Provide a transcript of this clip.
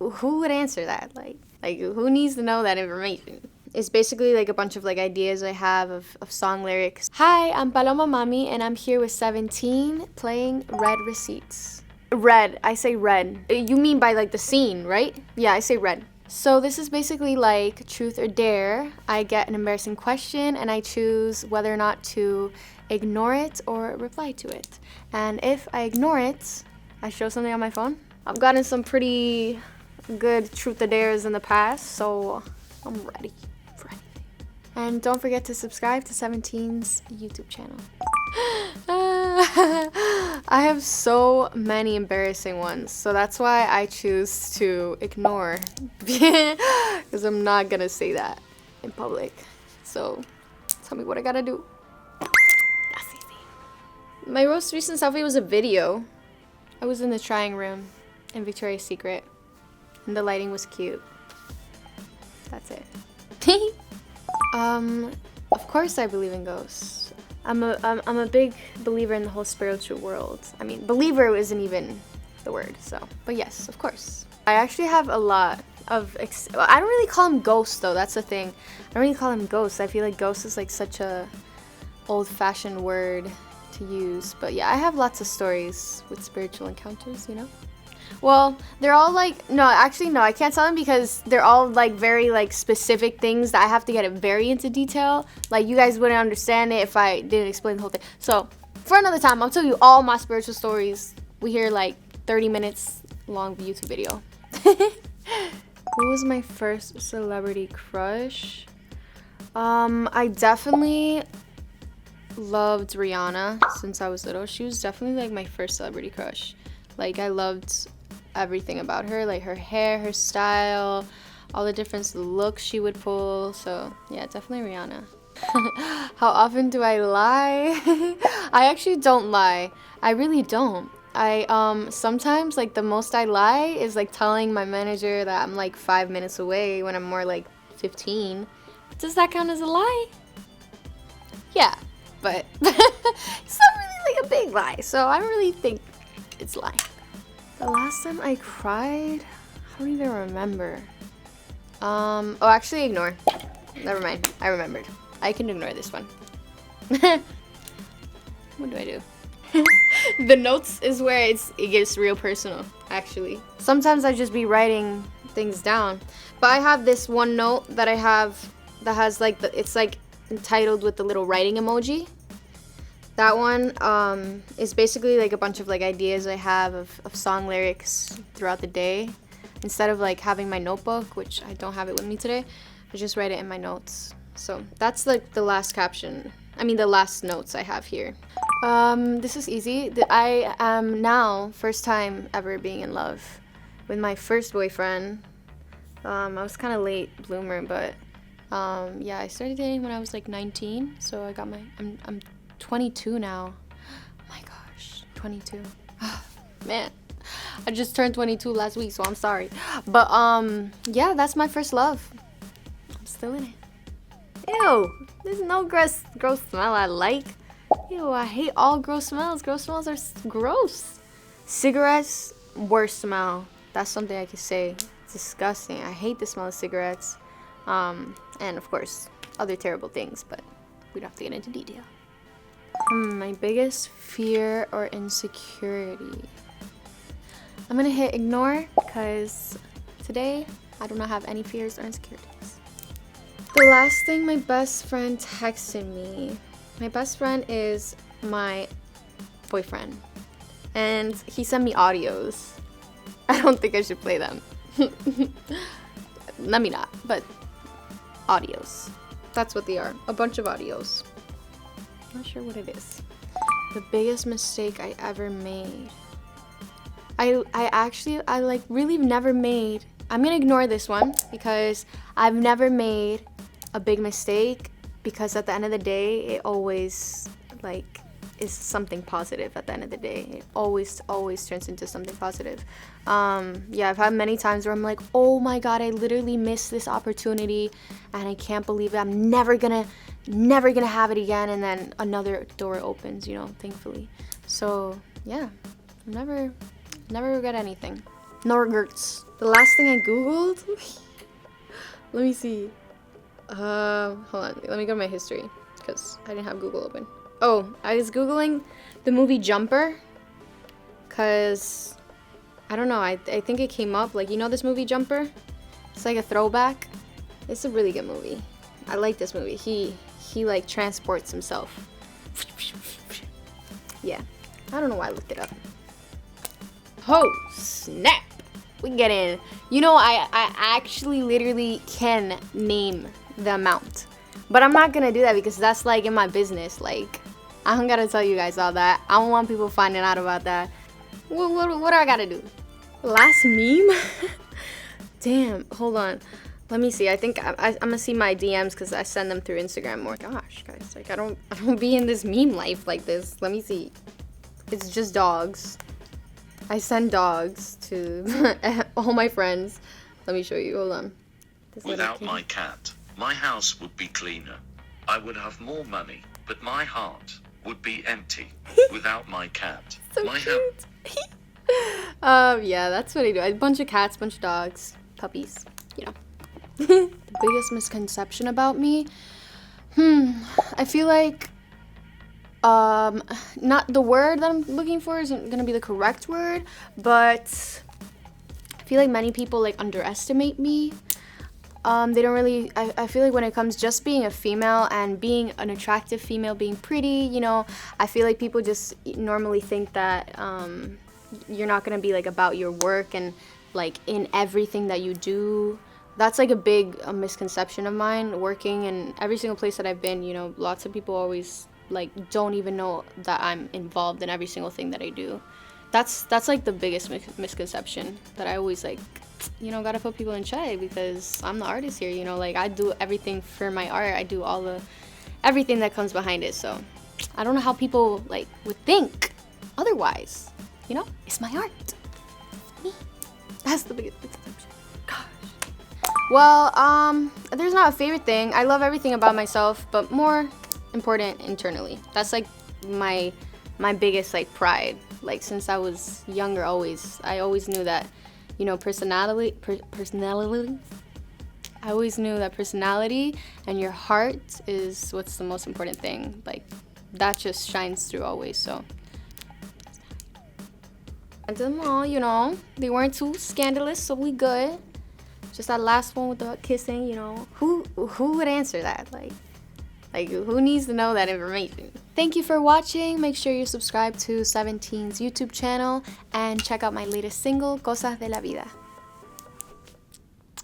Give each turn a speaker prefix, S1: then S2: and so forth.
S1: who would answer that? Like who needs to know that information? It's basically like a bunch of like ideas I have of song lyrics. Hi, I'm Paloma Mami, and I'm here with 17 playing Red Receipts. Red, I say red. You mean by like the scene, right? Yeah, I say red. So this is basically like truth or dare. I get an embarrassing question and I choose whether or not to ignore it or reply to it. And if I ignore it, I show something on my phone. I've gotten some pretty good truth or dares in the past, so I'm ready for anything. And don't forget to subscribe to 17's YouTube channel. I have so many embarrassing ones, so that's why I choose to ignore, because I'm not gonna say that in public. So tell me what I gotta do. That's easy. My most recent selfie was a video. I was in the trying room in Victoria's Secret, and the lighting was cute. That's it. Of course I believe in ghosts. I'm a big believer in the whole spiritual world. I mean, believer isn't even the word, so. But yes, of course. I actually have a lot of, I don't really call them ghosts though, that's the thing. I don't really call them ghosts. I feel like ghost is like such a old-fashioned word to use. But yeah, I have lots of stories with spiritual encounters, you know? Well, they're all like, no, actually, no, I can't tell them because they're all like very like specific things that I have to get it very into detail. Like you guys wouldn't understand it if I didn't explain the whole thing. So for another time, I'll tell you all my spiritual stories. We hear like 30 minutes long YouTube video. Who was my first celebrity crush? I definitely loved Rihanna since I was little. She was definitely like my first celebrity crush. Like I loved everything about her, like her hair, her style, all the different looks she would pull. So yeah, definitely Rihanna. How often do I lie? I actually don't lie. I really don't. I sometimes like the most I lie is like telling my manager that I'm like 5 minutes away when I'm more like 15. Does that count as a lie? Yeah, but it's not really like a big lie, so I don't really think it's lying. The last time I cried, I don't even remember. Oh, actually ignore. Never mind, I remembered. I can ignore this one. What do I do? The notes is where it gets real personal, actually. Sometimes I just be writing things down. But I have this one note that I have that has like, it's like entitled with the little writing emoji. That one is basically like a bunch of like ideas I have of song lyrics throughout the day. Instead of like having my notebook, which I don't have it with me today, I just write it in my notes. So that's like the last caption. I mean the last notes I have here. This is easy. I am now first time ever being in love with my first boyfriend. I was kind of late bloomer, but yeah, I started dating when I was like 19. So I got I'm 22 now. Oh my gosh, 22. Man, I just turned 22 last week, so I'm sorry. But yeah, that's my first love. I'm still in it. Ew, there's no gross smell I like. Ew, I hate all gross smells. Gross smells are gross. Cigarettes, worst smell. That's something I could say. It's disgusting. I hate the smell of cigarettes. And of course, other terrible things, but we don't have to get into detail. My biggest fear or insecurity. I'm gonna hit ignore because today I do not have any fears or insecurities. The last thing my best friend texted me. My best friend is my boyfriend, and he sent me audios. I don't think I should play them. Let me not, but audios. That's what they are. A bunch of audios. Not sure what it is. The biggest mistake I ever made. I like really never made. I'm gonna ignore this one because I've never made a big mistake, because at the end of the day it always like is something positive. At the end of the day it always turns into something positive. Yeah, I've had many times where I'm like, oh my god, I literally missed this opportunity and I can't believe it. I'm never gonna have it again, and then another door opens, you know, thankfully. So yeah, never regret anything. No regrets. The last thing I googled. Let me see. Hold on. Let me go to my history because I didn't have Google open. Oh, I was googling the movie Jumper because I don't know. I think it came up. Like, you know this movie Jumper? It's like a throwback. It's a really good movie. I like this movie. He like transports himself. Yeah. I don't know why I looked it up. Oh, snap. We get in. You know, I actually literally can name the amount. But I'm not gonna do that because that's like in my business. Like, I don't gotta tell you guys all that. I don't want people finding out about that. What do I gotta do? Last meme? Damn, hold on. Let me see. I think I'm gonna see my DMs because I send them through Instagram more. Gosh, guys, like I don't be in this meme life like this. Let me see. It's just dogs. I send dogs to all my friends. Let me show you. Hold on.
S2: Without my cat, my house would be cleaner. I would have more money, but my heart would be empty. Without my cat,
S1: So
S2: my
S1: cute. Yeah, that's what I do. A bunch of cats, bunch of dogs, puppies, you know. The biggest misconception about me? I feel like not the word that I'm looking for isn't gonna be the correct word, but I feel like many people like underestimate me. They don't really, I feel like when it comes just being a female and being an attractive female, being pretty, you know, I feel like people just normally think that you're not gonna be like about your work and like in everything that you do. That's like a big misconception of mine. Working in every single place that I've been, you know, lots of people always like don't even know that I'm involved in every single thing that I do. That's like the biggest misconception that I always like, you know, gotta put people in check because I'm the artist here, you know, like I do everything for my art. I do everything that comes behind it. So I don't know how people like would think otherwise, you know, it's my art. Me. That's the biggest misconception. Gosh. Well, there's not a favorite thing. I love everything about myself, but more important internally. That's like my biggest like pride. Like since I was younger, I always knew that, you know, personality. I always knew that personality and your heart is what's the most important thing. Like that just shines through always. So I did them all, you know. They weren't too scandalous, so we good. Just that last one with the kissing, you know. Who would answer that? Like who needs to know that information? Thank you for watching. Make sure you subscribe to 17's YouTube channel and check out my latest single, Cosas de la Vida.